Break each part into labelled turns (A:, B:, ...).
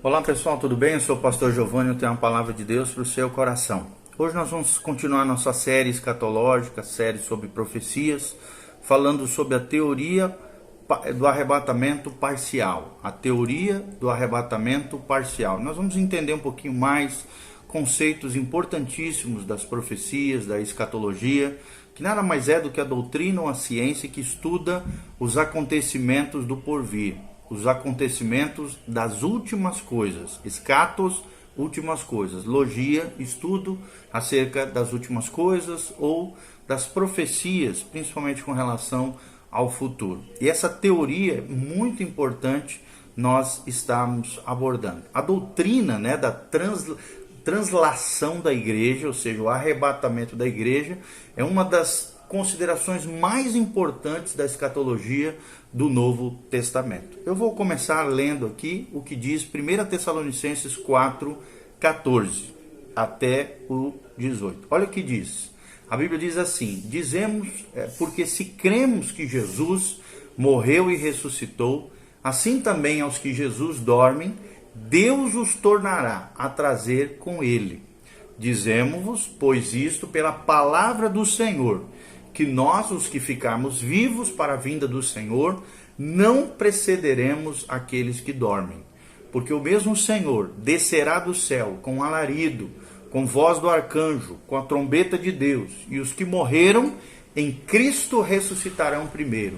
A: Olá pessoal, tudo bem? Eu sou o pastor Giovanni, eu tenho uma palavra de Deus para o seu coração. Hoje nós vamos continuar nossa série escatológica, série sobre profecias, falando sobre a teoria do arrebatamento parcial. A teoria do arrebatamento parcial. Nós vamos entender um pouquinho mais conceitos importantíssimos das profecias, da escatologia, que nada mais é do que a doutrina ou a ciência que estuda os acontecimentos do porvir. Os acontecimentos das últimas coisas, escatos, últimas coisas, logia, estudo acerca das últimas coisas ou das profecias, principalmente com relação ao futuro. E essa teoria é muito importante nós estamos abordando. A doutrina, da translação da igreja, ou seja, o arrebatamento da igreja, é uma das considerações mais importantes da escatologia do Novo Testamento. Eu vou começar lendo aqui o que diz 1 Tessalonicenses 4:14 até o 18. Olha o que diz. A Bíblia diz assim: dizemos, porque se cremos que Jesus morreu e ressuscitou, assim também aos que Jesus dormem, Deus os tornará a trazer com ele. Dizemos-vos, pois isto pela palavra do Senhor, que nós, os que ficarmos vivos para a vinda do Senhor, não precederemos aqueles que dormem. Porque o mesmo Senhor descerá do céu com alarido, com voz do arcanjo, com a trombeta de Deus, e os que morreram em Cristo ressuscitarão primeiro.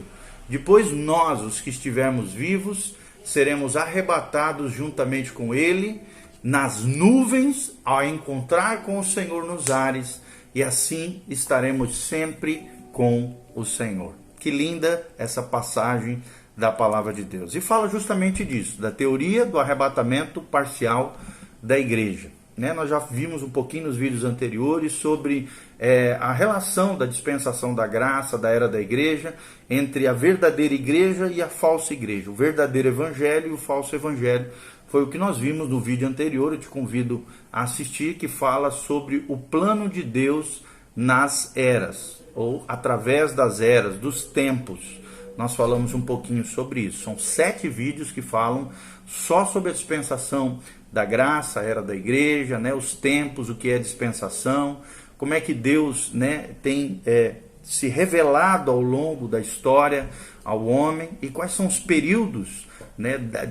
A: Depois nós, os que estivermos vivos, seremos arrebatados juntamente com ele nas nuvens ao encontrar com o Senhor nos ares, e assim estaremos sempre com o Senhor. Que linda essa passagem da palavra de Deus. E fala justamente disso, da teoria do arrebatamento parcial da igreja. Nós já vimos um pouquinho nos vídeos anteriores sobre a relação da dispensação da graça, da era da igreja, entre a verdadeira igreja e a falsa igreja. O verdadeiro evangelho e o falso evangelho. Foi o que nós vimos no vídeo anterior, eu te convido a assistir, que fala sobre o plano de Deus nas eras, ou através das eras, dos tempos. Nós falamos um pouquinho sobre isso. São 7 vídeos que falam só sobre a dispensação da graça, a era da igreja, os tempos, o que é dispensação, como é que Deus tem se revelado ao longo da história ao homem e quais são os períodos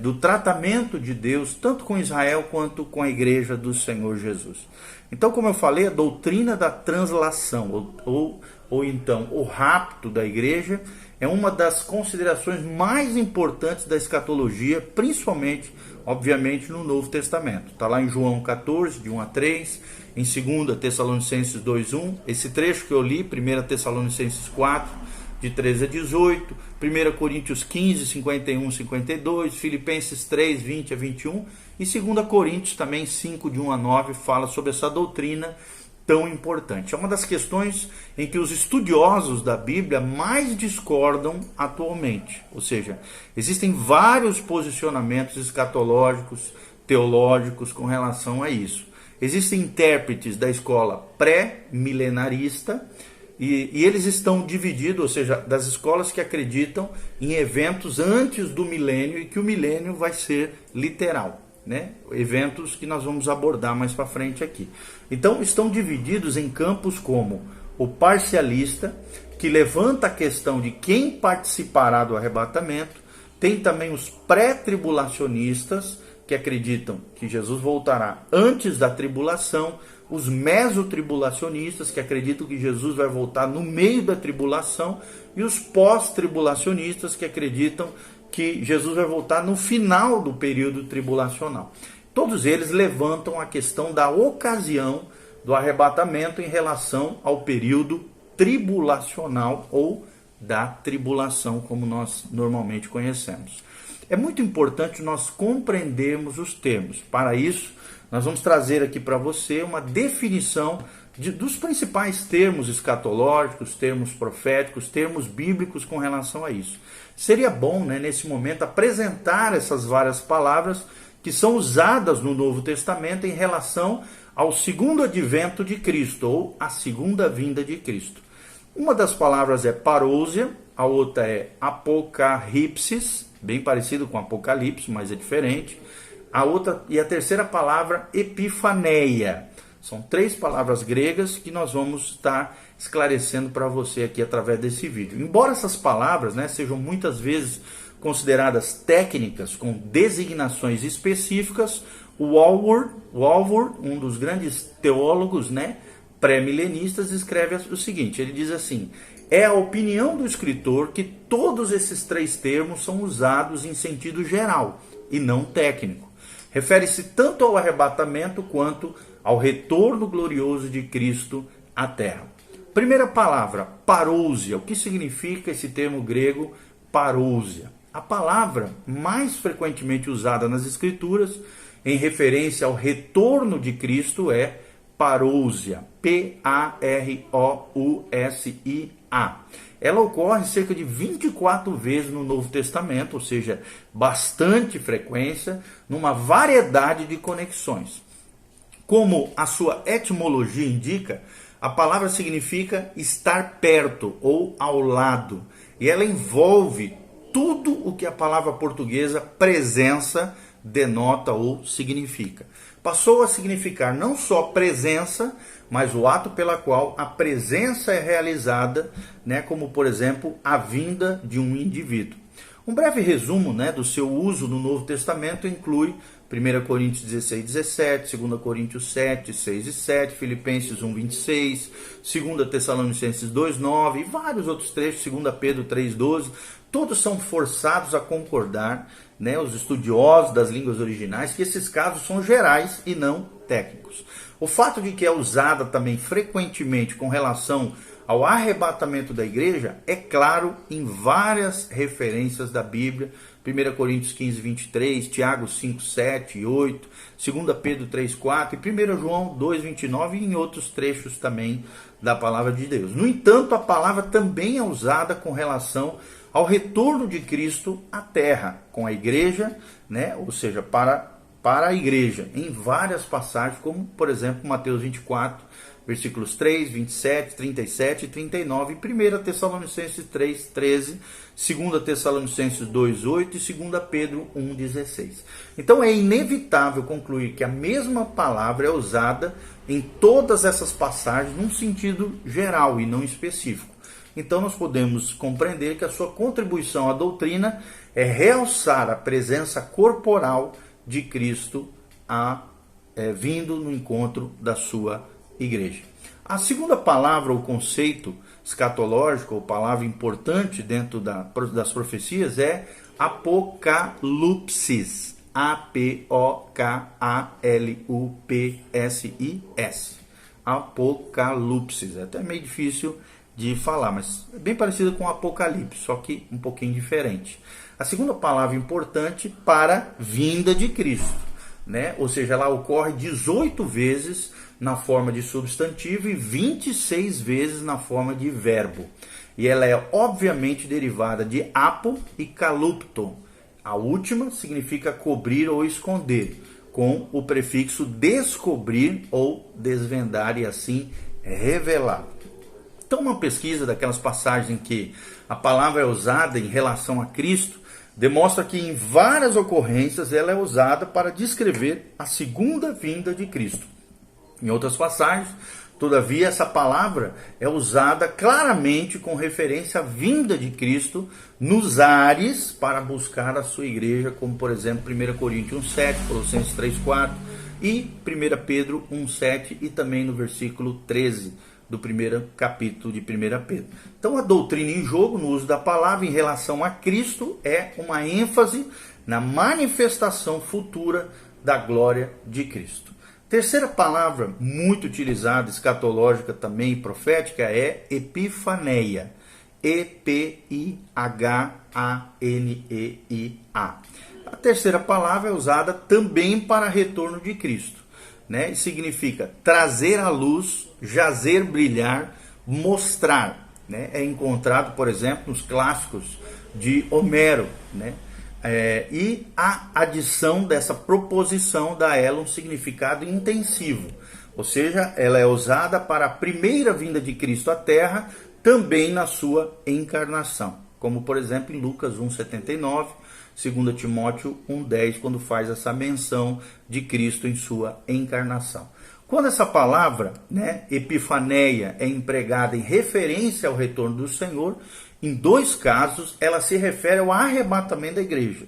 A: do tratamento de Deus, tanto com Israel quanto com a igreja do Senhor Jesus. Então, como eu falei, a doutrina da translação, ou então o rapto da igreja, é uma das considerações mais importantes da escatologia, principalmente, obviamente, no Novo Testamento. Está lá em João 14, de 1 a 3, em 2 Tessalonicenses 2:1, esse trecho que eu li, 1 Tessalonicenses 4, de 13 a 18, 1 Coríntios 15, 51 a 52, Filipenses 3, 20 a 21, e 2 Coríntios também 5, de 1 a 9, fala sobre essa doutrina tão importante. É uma das questões em que os estudiosos da Bíblia mais discordam atualmente. Ou seja, existem vários posicionamentos escatológicos, teológicos com relação a isso. Existem intérpretes da escola pré-milenarista, e eles estão divididos, ou seja, das escolas que acreditam em eventos antes do milênio e que o milênio vai ser literal, eventos que nós vamos abordar mais para frente aqui. Então, estão divididos em campos como o parcialista, que levanta a questão de quem participará do arrebatamento. Tem também os pré-tribulacionistas, que acreditam que Jesus voltará antes da tribulação, os mesotribulacionistas, que acreditam que Jesus vai voltar no meio da tribulação, e os pós-tribulacionistas, que acreditam que Jesus vai voltar no final do período tribulacional. Todos eles levantam a questão da ocasião do arrebatamento em relação ao período tribulacional ou da tribulação, como nós normalmente conhecemos. É muito importante nós compreendermos os termos. Para isso, nós vamos trazer aqui para você uma definição dos principais termos escatológicos, termos proféticos, termos bíblicos com relação a isso. Seria bom, nesse momento, apresentar essas várias palavras que são usadas no Novo Testamento em relação ao segundo advento de Cristo, ou a segunda vinda de Cristo. Uma das palavras é parousia, a outra é apocaripsis, bem parecido com Apocalipse, mas é diferente. a terceira palavra, epifaneia. São 3 palavras gregas que nós vamos estar esclarecendo para você aqui através desse vídeo. Embora essas palavras, né, sejam muitas vezes consideradas técnicas com designações específicas, o Walvoord, um dos grandes teólogos, né, pré-milenistas, escreve o seguinte, ele diz assim: é a opinião do escritor que todos esses 3 termos são usados em sentido geral e não técnico. Refere-se tanto ao arrebatamento quanto ao retorno glorioso de Cristo à terra. Primeira palavra, parousia. O que significa esse termo grego parousia? A palavra mais frequentemente usada nas Escrituras em referência ao retorno de Cristo é parousia, P-A-R-O-U-S-I-A. Ela ocorre cerca de 24 vezes no Novo Testamento, ou seja, bastante frequência, numa variedade de conexões. Como a sua etimologia indica, a palavra significa estar perto ou ao lado, e ela envolve tudo o que a palavra portuguesa presença denota ou significa. Passou a significar não só presença, mas o ato pela qual a presença é realizada, né, como por exemplo a vinda de um indivíduo. Um breve resumo, né, do seu uso no Novo Testamento inclui 1 Coríntios 16, 17, 2 Coríntios 7, 6 e 7, Filipenses 1, 26, 2 Tessalonicenses 2, 9 e vários outros trechos, 2 Pedro 3, 12, todos são forçados a concordar, né, os estudiosos das línguas originais, que esses casos são gerais e não técnicos. O fato de que é usada também frequentemente com relação ao arrebatamento da igreja é claro em várias referências da Bíblia, 1 Coríntios 15, 23, Tiago 5, 7 e 8, 2 Pedro 3, 4 e 1 João 2, 29 e em outros trechos também da palavra de Deus. No entanto, a palavra também é usada com relação ao retorno de Cristo à terra, com a igreja, né? Ou seja, para a igreja, em várias passagens, como por exemplo Mateus 24, versículos 3, 27, 37 e 39, 1 Tessalonicenses 3, 13, 2 Tessalonicenses 2, 8 e 2 Pedro 1, 16. Então é inevitável concluir que a mesma palavra é usada em todas essas passagens num sentido geral e não específico. Então nós podemos compreender que a sua contribuição à doutrina é realçar a presença corporal de Cristo vindo no encontro da sua igreja. A segunda palavra ou conceito escatológico, ou palavra importante dentro das profecias é apocalipsis. A-P-O-K-A-L-U-P-S-I-S. Apocalipsis. É até meio difícil de falar, mas é bem parecido com Apocalipse, só que um pouquinho diferente. A segunda palavra importante para vinda de Cristo, né? Ou seja, ela ocorre 18 vezes na forma de substantivo e 26 vezes na forma de verbo. E ela é obviamente derivada de apo e kalupto. A última significa cobrir ou esconder, com o prefixo descobrir ou desvendar e assim revelar. Então, uma pesquisa daquelas passagens em que a palavra é usada em relação a Cristo demonstra que em várias ocorrências ela é usada para descrever a segunda vinda de Cristo. Em outras passagens, todavia, essa palavra é usada claramente com referência à vinda de Cristo nos ares para buscar a sua igreja, como por exemplo 1 Coríntios 7, Colossenses 3, 4 e 1 Pedro 1, 7 e também no versículo 13 do primeiro capítulo de 1 Pedro. Então a doutrina em jogo no uso da palavra em relação a Cristo é uma ênfase na manifestação futura da glória de Cristo. Terceira palavra muito utilizada, escatológica também e profética, é epifaneia. E-P-I-H-A-N-E-I-A. A terceira palavra é usada também para retorno de Cristo, né? E significa trazer à luz, jazer, brilhar, mostrar, né? É encontrado, por exemplo, nos clássicos de Homero, né? E a adição dessa proposição dá a ela um significado intensivo, ou seja, ela é usada para a primeira vinda de Cristo à Terra, também na sua encarnação, como por exemplo em Lucas 1,79, 2 Timóteo 1,10, quando faz essa menção de Cristo em sua encarnação. Quando essa palavra, epifaneia, é empregada em referência ao retorno do Senhor, em dois casos ela se refere ao arrebatamento da igreja.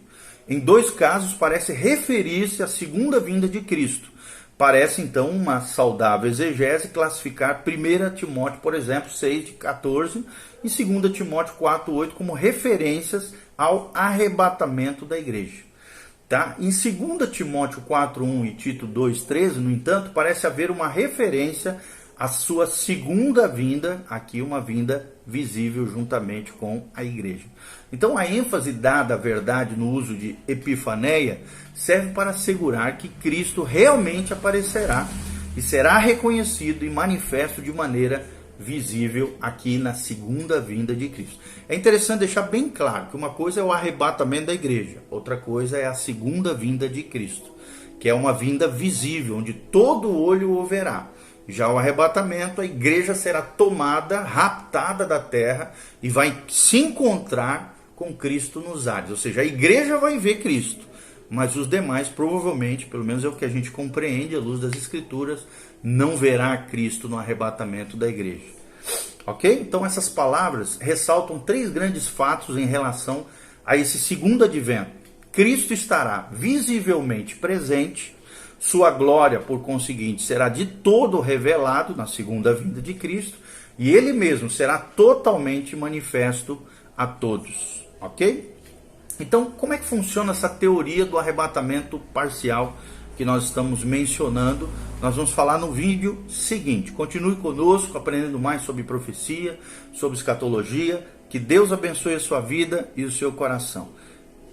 A: Em dois casos parece referir-se à segunda vinda de Cristo. Parece então uma saudável exegese classificar 1 Timóteo, por exemplo, 6:14 e 2 Timóteo 4:8 como referências ao arrebatamento da igreja. Tá? Em 2 Timóteo 4:1 e Tito 2:13, no entanto, parece haver uma referência à sua segunda vinda, aqui uma vinda visível juntamente com a igreja. Então a ênfase dada à verdade no uso de epifaneia serve para assegurar que Cristo realmente aparecerá e será reconhecido e manifesto de maneira visível aqui na segunda vinda de Cristo. É interessante deixar bem claro que uma coisa é o arrebatamento da igreja, outra coisa é a segunda vinda de Cristo, que é uma vinda visível, onde todo olho o verá. Já o arrebatamento, a igreja será tomada, raptada da terra e vai se encontrar com Cristo nos ares. Ou seja, a igreja vai ver Cristo, mas os demais provavelmente, pelo menos é o que a gente compreende à luz das Escrituras, não verá Cristo no arrebatamento da igreja. Ok? Então essas palavras ressaltam três grandes fatos em relação a esse segundo advento. Cristo estará visivelmente presente, sua glória, por conseguinte, será de todo revelado na segunda vinda de Cristo, e ele mesmo será totalmente manifesto a todos. Ok? Então, como é que funciona essa teoria do arrebatamento parcial que nós estamos mencionando? Nós vamos falar no vídeo seguinte. Continue conosco, aprendendo mais sobre profecia, sobre escatologia. Que Deus abençoe a sua vida e o seu coração.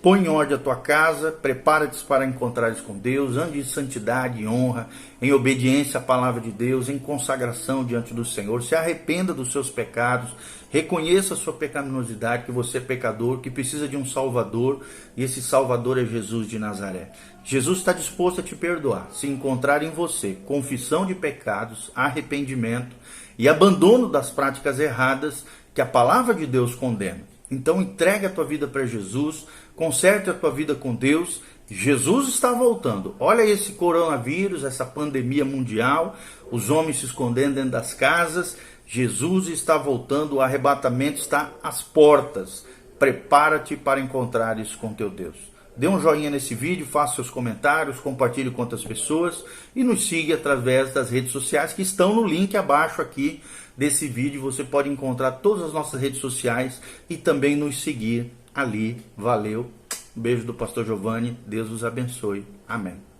A: Põe em ordem a tua casa, prepara-te para encontrares com Deus, ande em santidade e honra, em obediência à palavra de Deus, em consagração diante do Senhor. Se arrependa dos seus pecados, reconheça a sua pecaminosidade, que você é pecador, que precisa de um Salvador, e esse Salvador é Jesus de Nazaré. Jesus está disposto a te perdoar, se encontrar em você confissão de pecados, arrependimento e abandono das práticas erradas que a palavra de Deus condena. Então entregue a tua vida para Jesus, conserte a tua vida com Deus. Jesus está voltando. Olha esse coronavírus, essa pandemia mundial, os homens se escondendo dentro das casas. Jesus está voltando, o arrebatamento está às portas. Prepara-te para encontrar isso com teu Deus. Dê um joinha nesse vídeo, faça seus comentários, compartilhe com outras pessoas e nos siga através das redes sociais que estão no link abaixo aqui desse vídeo. Você pode encontrar todas as nossas redes sociais e também nos seguir ali. Valeu. Um beijo do pastor Giovanni. Deus os abençoe. Amém.